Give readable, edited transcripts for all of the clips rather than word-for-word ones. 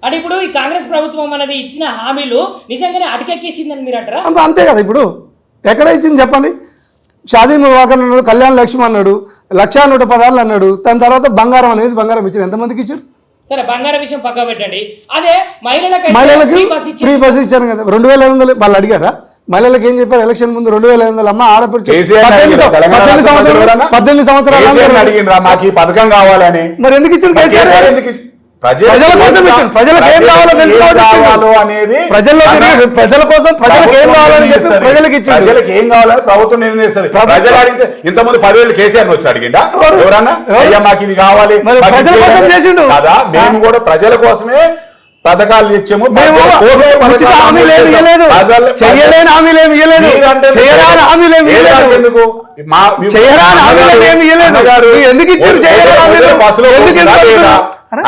అంటే ఇప్పుడు ఈ కాంగ్రెస్ ప్రభుత్వం అనేది ఇచ్చిన హామీలు నిజంగానే అటకెక్కేసిందని మీరు అంటారా? అంతే కదా. ఇప్పుడు ఎక్కడ ఇచ్చింది చెప్పండి? షాదీ ముబారక్ అన్నాడు, కళ్యాణ లక్ష్మి అన్నాడు, 1,110 అన్నాడు. దాని తర్వాత బంగారం అనేది బంగారం ఇచ్చారు. ఎంతమందికి ఇచ్చారు? సరే, బంగారం విషయం పక్క పెట్టండి. అదే మహిళలకు ఫ్రీ బస్ ఇచ్చారు కదా. 2,500 వాళ్ళు అడిగారా? మహిళలకు ఏం చెప్పారు? ఎలక్షన్ ముందు 2,500 అమ్మ ఆడపడుచు 18 సంవత్సరాలు అడిగినరా మాకు ఈ పథకం కావాలని. మరి ఎందుకు ఇచ్చారు? ప్రజల కోసం ఇచ్చారు. ప్రజలకు ఏం కావాలో తెలుసుకోవాలి అనేది ప్రజల కోసం ప్రజలకు ఏం కావాలని చెప్పి ప్రజలకు ఇచ్చారు. ప్రజలకు ఏం కావాలని ప్రభుత్వం నిర్ణయిస్తుంది. ప్రజలు అడిగితే ఇంతకుముందు 10,000 కేసీఆర్ వచ్చి అడిగిందా ఎవరన్నా? అయ్యా మాకు ఇది కావాలి కదా. మేము కూడా ప్రజల కోసమే పథకాలు ఇచ్చాము.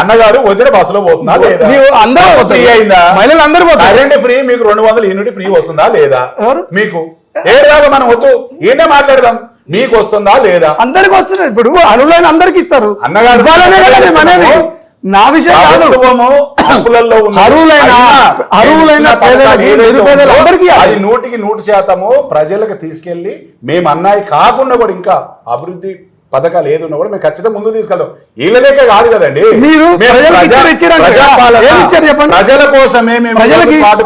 అన్నగారు వచ్చిన బస్సులో పోతుందా లేదా? ఫ్రీ అయిందా? మహిళలు అందరూ కరెంట్ ఫ్రీ, మీకు 200 యూనిట్ ఫ్రీ వస్తుందా లేదా? మీకు ఏడాగా మనం వద్దు ఏంటో మాట్లాడదాం. మీకు వస్తుందా లేదా? అందరికి వస్తుంది. ఇప్పుడు అర్హులైన అందరికి ఇస్తారు. అన్నగారు నా విషయం అర్హులైన పేదలకి అది 100% ప్రజలకు తీసుకెళ్లి మేము అన్నాయి కాకుండా కూడా ఇంకా అభివృద్ధి పథకాలు ఏది ఉన్నా కూడా మేము ఖచ్చితంగా ముందు తీసుకెళ్తాం. వీళ్ళలేకే కాదు కదండి, మీరు ప్రజల కోసమే మేము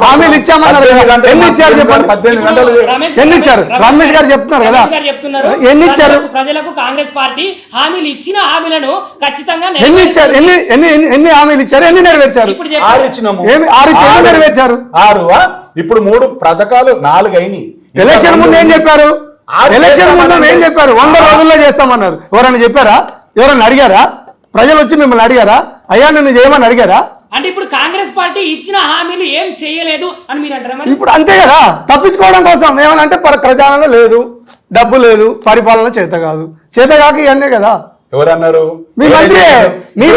హామీలు ఇచ్చామన్నారు. ఎన్ని ఇచ్చారు చెప్పండి? 18 గంటలు ఎన్ని ఇచ్చారు? రమేష్ గారు చెప్తున్నారు కదా, ఎన్ని ఇచ్చారు? ప్రజలకు కాంగ్రెస్ పార్టీ హామీలు ఇచ్చిన హామీలను ఖచ్చితంగా ఎన్ని ఇచ్చారు? ఎన్ని హామీలు ఇచ్చారు? ఎన్ని నెరవేర్చారు? 6 ఇచ్చినాము. 6 ఇచ్చారు, నెరవేర్చారు 6. ఇప్పుడు 3 పథకాలు 4 అయినాయి. ఎలక్షన్ ముందు ఏం చెప్పారు? ఎలక్షన్ ముందు ఏం చెప్పారు? 100 రోజుల్లో చేస్తామన్నారు. ఎవరైనా చెప్పారా? ఎవరైనా అడిగారా? ప్రజలు వచ్చి మిమ్మల్ని అడిగారా? అయ్యా నువ్వు చేయమని అడిగారా? అంటే ఇప్పుడు కాంగ్రెస్ పార్టీ ఇచ్చిన హామీలు ఏం చేయలేదు అని మీరు అంటారా? ఇప్పుడు అంతే కదా, తప్పించుకోవడం కోసం ఏమనంటే ప్రజానంలో లేదు, డబ్బు లేదు, పరిపాలన చేత కాదు, చేత కాక ఇవన్నీ కదా. ఎవరన్నారు? మీ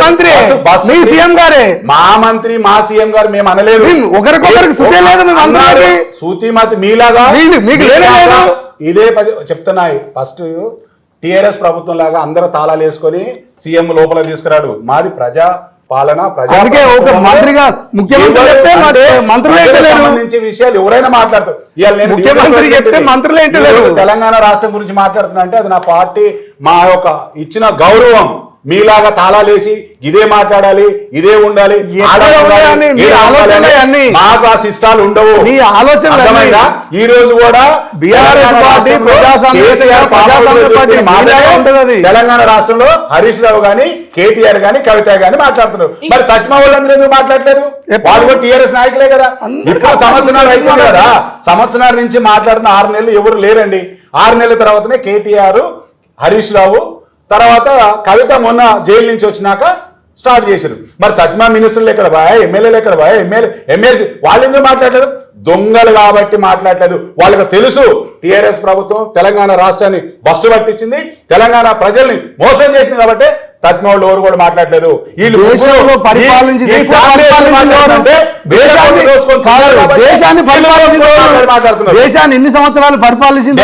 మంత్రి మీ సీఎం గారే. మా మంత్రి మా సీఎం గారు మేము అనలేదు. ఒకరికొకరికి సుతే లేదు. సూతిమతి మీలాగా మీకు లేదు. ఇదే చెప్తున్నాయి. ఫస్ట్ టిఆర్ఎస్ ప్రభుత్వం లాగా అందరూ తాళాలు వేసుకొని సీఎం లోపల తీసుకురాడు. మాది ప్రజా పాలన, మంత్రిగా ముఖ్యమంత్రి సంబంధించి విషయాలు ఎవరైనా మాట్లాడతారు. ముఖ్యమంత్రి చెప్తే మంత్రులు తెలంగాణ రాష్ట్రం గురించి మాట్లాడుతున్నా అంటే అది నా పార్టీ మా యొక్క ఇచ్చిన గౌరవం. మీలాగా తాళాలేసి ఇదే మాట్లాడాలి, ఇదే ఉండాలి, మాకు ఆ శిష్టాలు ఉండవు. ఈ రోజు కూడా తెలంగాణ రాష్ట్రంలో హరీష్ రావు గాని, కేటీఆర్ గాని, కవిత గాని మాట్లాడుతున్నారు. మరి తజ్మా వాళ్ళందరూ ఎందుకు మాట్లాడలేదు? వాళ్ళు కూడా టీఆర్ఎస్ నాయకులే కదా. ఇప్పుడు సంవత్సరాలు అవుతుంది కదా. సంవత్సరాల నుంచి మాట్లాడుతున్న 6 నెలలు ఎవరు లేరండి. 6 నెలల తర్వాతనే కేటీఆర్, హరీష్ రావు, తర్వాత కవిత మొన్న జైలు నుంచి వచ్చినాక స్టార్ట్ చేశారు. మరి తజ్మా మినిస్టర్లు ఎక్కడ బాయ్, ఎమ్మెల్యేలు ఎక్కడ బాయ్, ఎమ్మెల్సీ వాళ్ళు ఎందుకు మాట్లాడలేదు? దొంగలు కాబట్టి మాట్లాడలేదు. వాళ్ళకి తెలుసు టిఆర్ఎస్ ప్రభుత్వం తెలంగాణ రాష్ట్రాన్ని బస్టు పట్టించింది, తెలంగాణ ప్రజల్ని మోసం చేసింది కాబట్టి తజ్మా వాళ్ళు ఎవరు కూడా మాట్లాడలేదు. వీళ్ళు దేశాన్ని ఎన్ని సంవత్సరాలు పరిపాలించింది?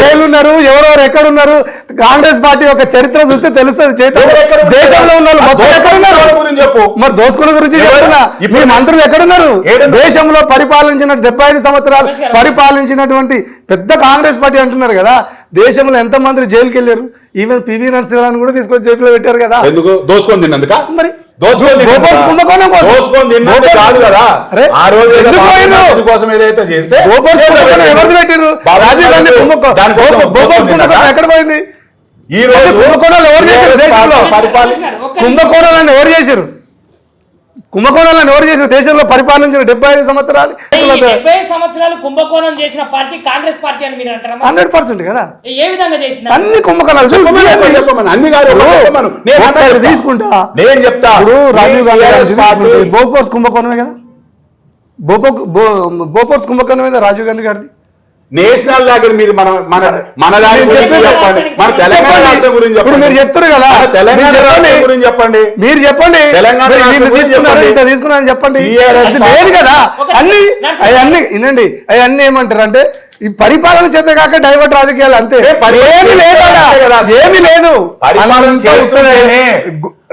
జైలున్నారు, ఎవరెవరు ఎక్కడున్నారు? కాంగ్రెస్ పార్టీ యొక్క చరిత్ర చూస్తే తెలుస్తుంది. దేశంలో ఉన్నారు మరి దోసుకుల గురించి చెప్తున్నా. మీ మంత్రులు ఎక్కడున్నారు? దేశంలో పరిపాలించిన 75 సంవత్సరాలు పరిపాలించినటువంటి పెద్ద కాంగ్రెస్ పార్టీ అంటున్నారు కదా. దేశంలో ఎంత మంది జైలుకి వెళ్ళారు? ఈవెన్ పివి నరసింహరావు కూడా తీసుకొని జైలులో పెట్టారు కదా. ఎందుకు? దోసుకొని తిన్నందుక? మరి కుంభకోణం కాదు కదా. ఆ రోజు కోసం ఏదైతే చేస్తే ఎవరిది పెట్టారు? రాజీవ్ గాంధీ కుంభకోణం ఎక్కడ పోయింది? ఈ రోజు కుంభకోణాలు ఎవరు చేశారు? దేశంలో కుంభకోణాలను ఎవరు చేశారు? కుంభకోణాలను ఎవరు చేశారు? దేశంలో పరిపాలించిన 75 సంవత్సరాలు. 70 సంవత్సరాలు కుంభకోణం చేసిన పార్టీ కాంగ్రెస్ పార్టీ అని మీరు అంటారా? 100% కదా. ఏ విధంగా చేసిన అన్ని కుంభకోణాలు తీసుకుంటా నేను చెప్తా. ఇప్పుడు రాజీవ్ గాంధీ బోఫోర్స్ కుంభకోణమే కదా. బోఫోర్స్ కుంభకోణమే కదా రాజీవ్ గాంధీ గారిది. నేషనల్ దగ్గర మీరు మన దాని గురించి చెప్పండి. మన తెలంగాణ రాష్ట్రం గురించి చెప్పండి. మీరు చెప్తారు కదా తెలంగాణ రాష్ట్రం గురించి చెప్పండి. మీరు చెప్పండి. తెలంగాణ తీసుకున్నారని చెప్పండి. లేదు కదా. అవన్నీ వినండి. అవన్నీ ఏమంటారు అంటే ఈ పరిపాలన చేత కాక డైవర్ట్ రాజకీయాలు అంతే. ఏమి లేదు అలా. ఏమి లేదు. పరిపాలన చేస్తుంటేనే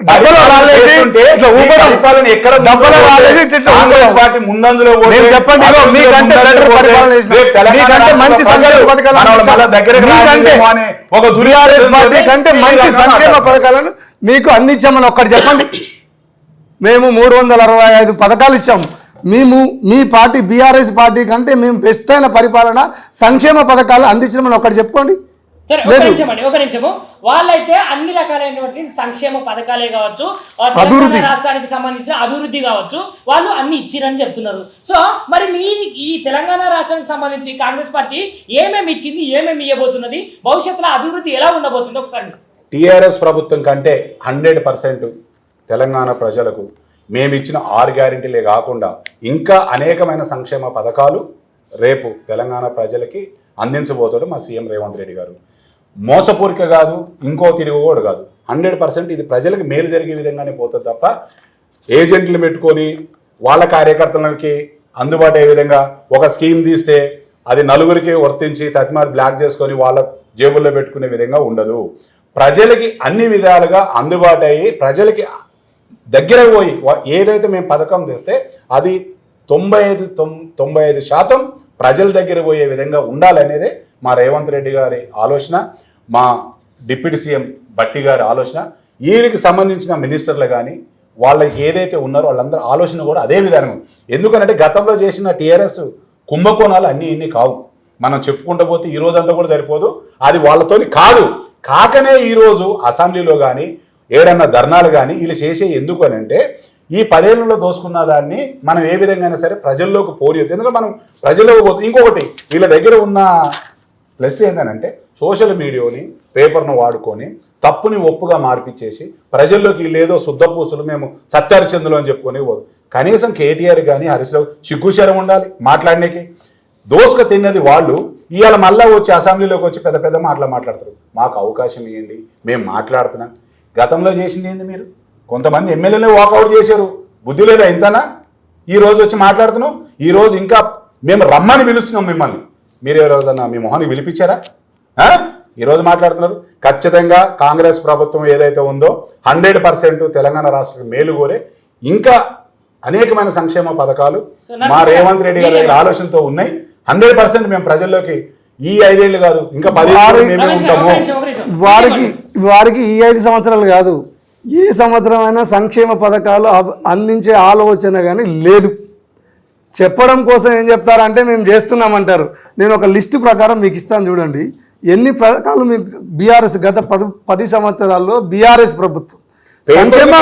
డబ్బులో రాలేసి ఇట్లా ఊపడం. పరిపాలన ఎక్కడ డబ్బులో రాలేసి ఇట్లా కాంగ్రెస్ పార్టీ ముందంజలో పోతే నేను చెప్పండి, ఇగో మీకంటే better పరిపాలన చేసిన, మీకంటే మంచి సంక్షేమ పథకాలు మీకంటే ఒక టీఆర్ఎస్ పార్టీ కంటే మంచి సంక్షేమ పథకాలను మీకు అందించామని ఒక్కటి చెప్పండి. మేము 365 పథకాలు ఇచ్చాము. మేము మీ పార్టీ బీఆర్ఎస్ పార్టీ కంటే మేము బెస్ట్ అయిన పరిపాలన సంక్షేమ పథకాలు అందించమని ఒక్కటి చెప్పుకోండి. సరే ఒక నిమిషము. వాళ్ళైతే అన్ని రకాలైనటువంటి సంక్షేమ పథకాలే కావచ్చు, అభివృద్ధి రాష్ట్రానికి సంబంధించిన అభివృద్ధి కావచ్చు, వాళ్ళు అన్ని ఇచ్చిరని చెప్తున్నారు. సో మరి మీ ఈ తెలంగాణ రాష్ట్రానికి సంబంధించి కాంగ్రెస్ పార్టీ ఏమేమి ఇచ్చింది, ఏమేమి ఇవ్వబోతున్నది, భవిష్యత్తులో అభివృద్ధి ఎలా ఉండబోతుంది ఒకసారి. టీఆర్ఎస్ ప్రభుత్వం కంటే 100% తెలంగాణ ప్రజలకు మేము ఇచ్చిన 6 గ్యారెంటీలే కాకుండా ఇంకా అనేకమైన సంక్షేమ పథకాలు రేపు తెలంగాణ ప్రజలకి అందించబోతాడు మా సీఎం రేవంత్ రెడ్డి గారు. మోసపూరిక కాదు, ఇంకో తిరుగు కూడా కాదు. 100% ఇది ప్రజలకు మేలు జరిగే విధంగానే పోతుంది తప్ప ఏజెంట్లు పెట్టుకొని వాళ్ళ కార్యకర్తలకి అందుబాటు అయ్యే విధంగా ఒక స్కీమ్ తీస్తే అది నలుగురికి వర్తించి తత్మాది బ్లాక్ చేసుకొని వాళ్ళ జేబుల్లో పెట్టుకునే విధంగా ఉండదు. ప్రజలకి అన్ని విధాలుగా అందుబాటు అయ్యి ప్రజలకి దగ్గర పోయి ఏదైతే మేము పథకం తెస్తే అది 95% ప్రజల దగ్గర పోయే విధంగా ఉండాలనేదే మా రేవంత్ రెడ్డి గారి ఆలోచన, మా డిప్యూటీ సీఎం బట్టి గారి ఆలోచన. వీరికి సంబంధించిన మినిస్టర్లు కానీ వాళ్ళకి ఏదైతే ఉన్నారో వాళ్ళందరూ ఆలోచన కూడా అదే విధానం. ఎందుకంటే గతంలో చేసిన టీఆర్ఎస్ కుంభకోణాలు అన్నీ ఇన్ని కావు. మనం చెప్పుకుంటూ పోతే ఈ రోజంతా కూడా సరిపోదు. అది వాళ్ళతోని కాదు. కాకనే ఈరోజు అసెంబ్లీలో కానీ ఏడన్నా ధర్నాలు కానీ వీళ్ళు చేసే ఎందుకు అని అంటే ఈ 10 ఏళ్లలో దోసుకున్న దాన్ని మనం ఏ విధంగా సరే ప్రజల్లోకి పోరియొద్దు. ఎందుకంటే మనం ప్రజల్లోకి పోతుంది. ఇంకొకటి వీళ్ళ దగ్గర ఉన్న ప్లస్ ఏంటంటే సోషల్ మీడియాని పేపర్ను వాడుకొని తప్పుని ఒప్పుగా మార్పిచ్చేసి ప్రజల్లోకి వీళ్ళేదో శుద్ధపూసలు మేము సత్యారిచందులు అని చెప్పుకొని పోదు. కనీసం కేటీఆర్ కానీ హరీష్రావు సిగ్గుశరం ఉండాలి మాట్లాడడానికి. దోసుక తిన్నది వాళ్ళు ఇవాళ మళ్ళా వచ్చి అసెంబ్లీలోకి వచ్చి పెద్ద పెద్ద మాట్లాడతారు. మాకు అవకాశం ఇవ్వండి, మేము మాట్లాడుతున్నాం. గతంలో చేసింది ఏంది? మీరు కొంతమంది ఎమ్మెల్యేలే వాకౌట్ చేశారు. బుద్ధి లేదా ఇంతనా? ఈరోజు వచ్చి మాట్లాడుతున్నాం. ఈరోజు ఇంకా మేము రమ్మని పిలుస్తున్నాం మిమ్మల్ని. మీరు ఏ రోజన్నా మీ మొహాన్ని పిలిపించారా? ఈరోజు మాట్లాడుతున్నారు. ఖచ్చితంగా కాంగ్రెస్ ప్రభుత్వం ఏదైతే ఉందో 100% తెలంగాణ రాష్ట్రానికి మేలు కోరే ఇంకా అనేకమైన సంక్షేమ పథకాలు మా రేవంత్ రెడ్డి గారి ఆలోచనతో ఉన్నాయి. 100% మేము ప్రజల్లోకి ఈ 5 ఏళ్ళు కాదు ఇంకా 10 ఏళ్ళు ఉంటాము. వారికి ఈ 5 సంవత్సరాలు కాదు, ఏ సంవత్సరమైనా సంక్షేమ పథకాలు అందించే ఆలోచన కానీ లేదు. చెప్పడం కోసం ఏం చెప్తారంటే మేము చేస్తున్నామంటారు. నేను ఒక లిస్టు ప్రకారం మీకు ఇస్తాను చూడండి. ఎన్ని పథకాలు మీకు బీఆర్ఎస్ గత 10 సంవత్సరాల్లో బీఆర్ఎస్ ప్రభుత్వం సంక్షేమ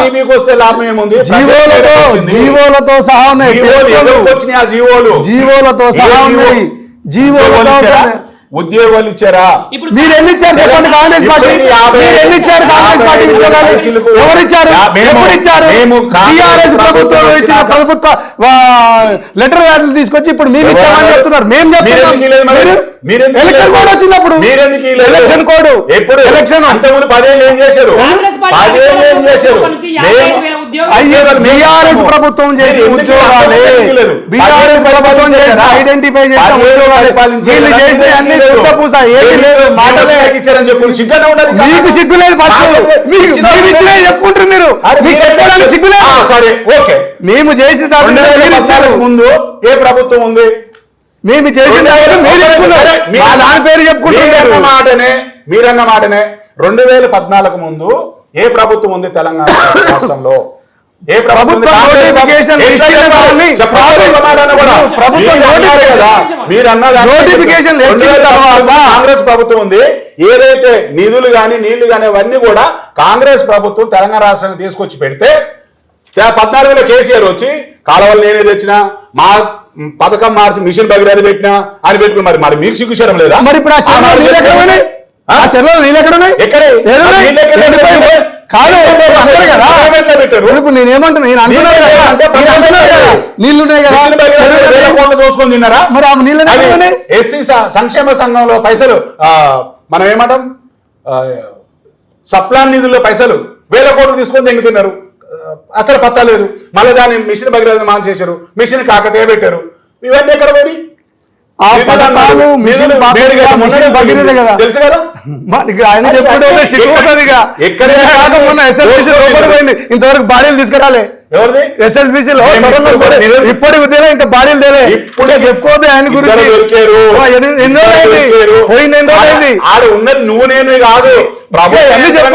జీవోలతో సహా ఉన్నాయి. జీవోలతో సహా ఉన్నాయి. ఉద్యోగాలు ఇచ్చారా? మీరు ఎన్ని ఇచ్చారు చెప్పండి? కాంగ్రెస్ పార్టీ ఎన్ని ఇచ్చారు? కాంగ్రెస్ పార్టీ ఉద్యోగాలు ఎవరు ఇచ్చారు? ఎప్పుడు ఇచ్చారు? టీఆర్ఎస్ ప్రభుత్వం ఇచ్చిన ప్రభుత్వ లెటర్ వ్యాధులు తీసుకొచ్చి ఇప్పుడు మేము ఇచ్చామని చెప్తున్నారు. మేము చెప్తున్నాం. ఎలక్షన్ కోడ్ వచ్చినప్పుడు ఎలక్షన్ కోడ్ ఎప్పుడు ఎలక్షన్ అంతకుముందు 10 ఏళ్ళు ఏం చేశారు? 10 ఏళ్ళు ఏం చేశారు? బీఆర్ఎస్ ప్రభుత్వం చేసిన ఉద్యోగాలే, బీఆర్ఎస్ ప్రభుత్వం చేసిన ఐడెంటిఫై చేసిన ఉద్యోగాలే. వీళ్ళు చేసిన అన్ని పూస ఏది లేదు, మాటలే ఇచ్చారని చెప్పి సిగ్గునే ఉండాలి. మీకు సిగ్గు లేదు. చెప్పుకుంటారు మీరు. మీకు చెప్పుకోవడానికి సిగ్గు లేదు. సరే ఓకే, మేము చేసిన ముందు ఏ ప్రభుత్వం ఉంది? మేము చేసిన దాని పేరు చెప్పుకుంటున్న మాటనే 2014 ముందు ఏ ప్రభుత్వం ఉంది తెలంగాణ రాష్ట్రంలో? ఏ ప్రభుత్వం? కాంగ్రెస్ ప్రభుత్వం ఉంది. ఏదైతే నిధులు కానీ నీళ్లు కానీ అవన్నీ కూడా కాంగ్రెస్ ప్రభుత్వం తెలంగాణ రాష్ట్రానికి తీసుకొచ్చి పెడితే 14లో కేసీఆర్ వచ్చి కాలువలు నేనే తెచ్చినా, మా పథకం మార్చి మిషన్ భగీరథ పెట్టినా అని పెట్టుకుని మరి మీకు సిగ్గుశరం లేదా? మరి ఇప్పుడు దోసుకొని తిన్నారా? మరి ఆ నీళ్ళు ఎస్సీ సంక్షేమ సంఘంలో పైసలు మనం ఏమంటాం, సప్లాన్ నిధుల్లో పైసలు 1000 కోట్లు తీసుకొని తెంగుతున్నారు. అసలు పత్తా లేదు. మళ్ళీ దాన్ని మిషన్ భగీరథ మాన్సేశారు, మిషన్ కాకతీయ పెట్టారు. ఇవన్నీ ఎక్కడ పోయి ఆ పథకాలు మిషన్ భగీరథ కదా తెలుసు కదా ఆయన చెప్పుకుంటే సిగ్గుపోతుంది ఇక ఎక్కడ మొన్న ఎస్ఎల్బిసి లోపడిపోయింది ఇంతవరకు బాడీలు తీసుకురాలే ఎవరిది ఎస్ఎల్బిసి లో ఇప్పటి ఉద్యోగం ఇంకా బాడీలు తేలే ఇప్పుడే చెప్పుకోవద్దు ఆయన గురించి ఎన్నో పోయింది ఎన్నో అయింది ఆడ ఉన్నది నువ్వు నేను కాదు ప్రభుత్వం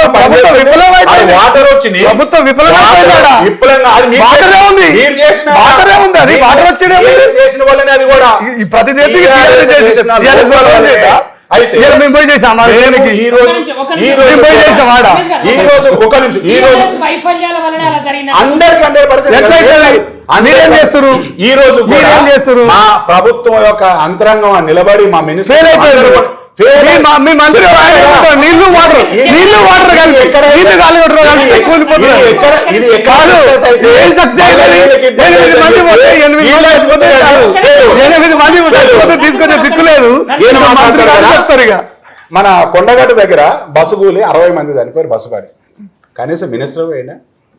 వాటర్ వచ్చింది ప్రభుత్వం విఫలంగా ఉంది అది వాటర్ వచ్చేది చేసిన వాళ్ళని అది కూడా ప్రతి అయితే మేము పోయి చేసాం వైఫల్యాల వలన అలా జరిగింది. 100% ఈ రోజు మా ప్రభుత్వం యొక్క అంతరంగం నిలబడి మా మినిస్టర్ నీళ్లు వాటర్ తీసుకొచ్చే దిక్కులేదు మన కొండగట్టు దగ్గర బస్సు కూలి 60 మంది చనిపోయారు బస్సు పడి కనీసం మినిస్టర్ పోయిందా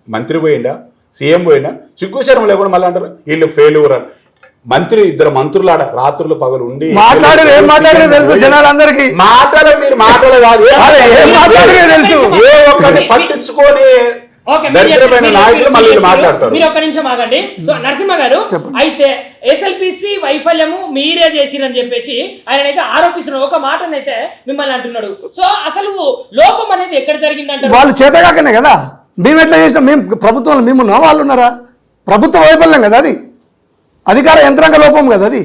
మంత్రి పోయిందా సీఎం పోయినా సిగ్గుచరం లేకుండా మళ్ళీ అంటారు వీళ్ళు ఫెయిల్యూర్ అని మంత్రి ఇద్దరు మంత్రులాడ రాత్రులు పగలు ఉండి మాట్లాడారు తెలుసు జనాలందరికీ మీరు మాటలు కాదు తెలుసు ఏ ఒక్కరిని పట్టించుకొని నాయకులు మళ్ళీ మాట్లాడతారు. మీరు ఒక్క నిమిషం ఆగండి. సో నరసింహ గారు అయితే ఎస్ఎల్పిసి వైఫల్యము మీరే చేసిరని చెప్పేసి ఆయన అయితే ఆరోపిస్తున్నారు. ఒక మాటనైతే మిమ్మల్ని అంటున్నాడు. సో అసలు లోపం అనేది ఎక్కడ జరిగిందంటే వాళ్ళు చేతగాకనే కదా మేము ఎట్లా చేసినాం మేము ప్రభుత్వంలో మేము వాళ్ళు ఉన్నారా ప్రభుత్వ వైఫల్యం కదా అది అధికార యంత్రాంగ లోపం కదా అది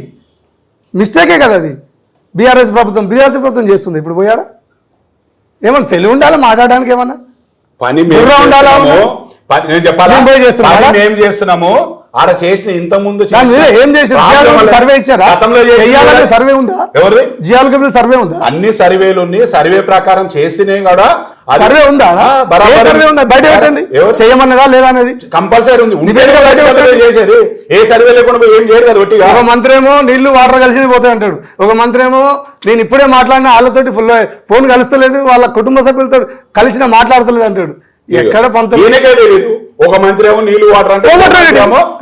మిస్టేకే కదా అది బీఆర్ఎస్ ప్రభుత్వం చేస్తుంది ఇప్పుడు పోయాడా ఏమన్నా తెలివి ఉండాలా మాట్లాడడానికి ఏమన్నా పని ఏం చేస్తున్నాము ఆడ చేసిన ఇంత ముందు ఏం చేశారు సర్వే ఇచ్చారా సర్వే ఉందా ఎవరిది జియాలజీ సర్వే ఉందా అన్ని సర్వేలు ఉన్నాయి సర్వే ప్రకారం చేస్తేనే కూడా సర్వే ఉందా సర్వే ఉందా బయట పెట్టండి చేయమన్నదా లేదా అనేది కంపల్సరీ ఉంది చేసేది ఏ సర్వే లేకుండా ఏం చేయరు కదా ఒట్టిగా ఒక మంత్రి ఏమో నీళ్లు వాటర్ కలిసి పోతాయి అంటాడు ఒక మంత్రి ఏమో నేను ఇప్పుడే మాట్లాడిన వాళ్ళతోటి ఫుల్ ఫోన్ కలుస్తలేదు వాళ్ళ కుటుంబ సభ్యులతో కలిసిన మాట్లాడతలేదు అంటాడు ఎక్కడ తెలియదు ఒక మంత్రి ఏమో నీళ్లు వాటర్ అంటే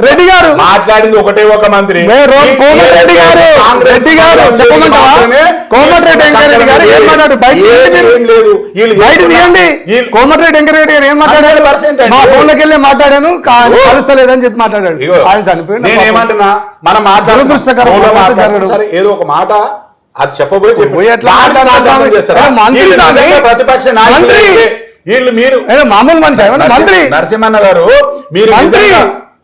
రెడ్డి గారు మాట్లాడింది ఒకటే ఒక మంత్రి కోమటిరెడ్డి గారు కోమటిరెడ్డి వెంకరెడ్డి గారు ఏం మాట్లాడారు మా ఫోన్లోకి వెళ్ళి మాట్లాడాను కలుస్తలేదని చెప్పి మాట్లాడాడు ఆయన చనిపోయింది నేనేమంటున్నా మనం మాట్లాడుతున్నా ఏదో ఒక మాట అది చెప్పబోయి ప్రతిపక్ష నాయకులు వీళ్ళు మీరు మామూలు మనిషి మంత్రి నరసింహన్న గారు మీరు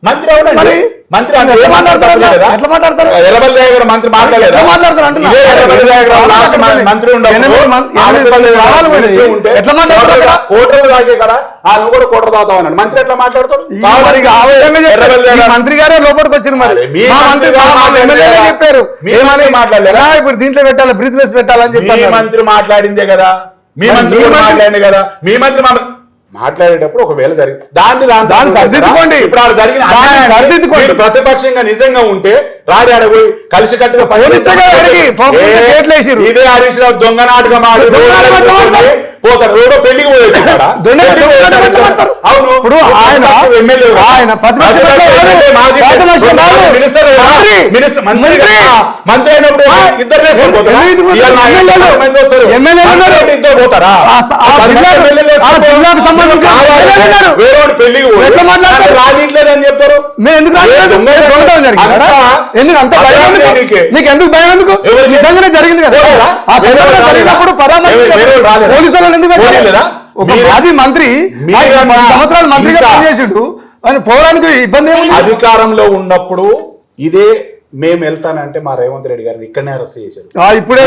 మంత్రి అవునండి మంత్రి ఎట్లా మాట్లాడతారు ఎర్రబల్లి గారు మంత్రి మాట్లాడలేదు మంత్రి ఎట్లా మాట్లాడతారు కోటలు తాగే కదా నువ్వు కూడా కోటలు తాగుతావు అన్నాడు మంత్రి ఎట్లా మాట్లాడతారు మంత్రి గారే లోపలికి వచ్చింది మరి చెప్పారు ఏమని మాట్లాడలేరా ఇప్పుడు దీంట్లో పెట్టాలి బ్రీత్లెస్ పెట్టాలని చెప్పి మంత్రి మాట్లాడిందే కదా మీ మంత్రి మాట్లాడింది కదా మీ మంత్రి మాట్లాడేటప్పుడు ఒకవేళ జరిగింది దాన్ని సరిదిద్దుకోండి ఇప్పుడు ఆడ జరిగిన ప్రతిపక్షంగా నిజంగా ఉంటే రాడి ఆడపోయి కలిసి కట్టుగా ఇదే హరీష్ రావు దొంగ నాటకం పోతాడు ఎవరో పెళ్లికి అవును ఇప్పుడు ఆయన మంత్రి అయినప్పుడు ఇద్దరు ఇద్దరు పోతారా వేరే పెళ్లికి రానిట్లేదని చెప్తారు నీకు ఎందుకు భయం ఎందుకు నిజంగానే జరిగింది కదా జరిగినప్పుడు పోలీసులను ఎందుకు ఒక మాజీ మంత్రి సంవత్సరాలు మంత్రిగా పనిచేసిండు అని పోవడానికి ఇబ్బంది ఏముంది అధికారంలో ఉన్నప్పుడు ఇదే మేము వెళ్తానంటే మా రేవంత్ రెడ్డి గారిని ఇక్కడనే అరెస్ట్ చేశారు ఇప్పుడే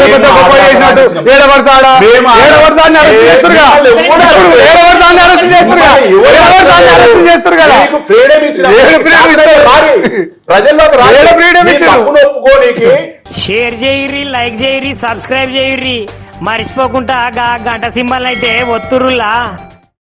ఒప్పుకోనికి షేర్ చేయరి లైక్ చేయరి సబ్స్క్రైబ్ చేయరి మర్చిపోకుండా గంట సింబల్ అయితే ఒత్తురులా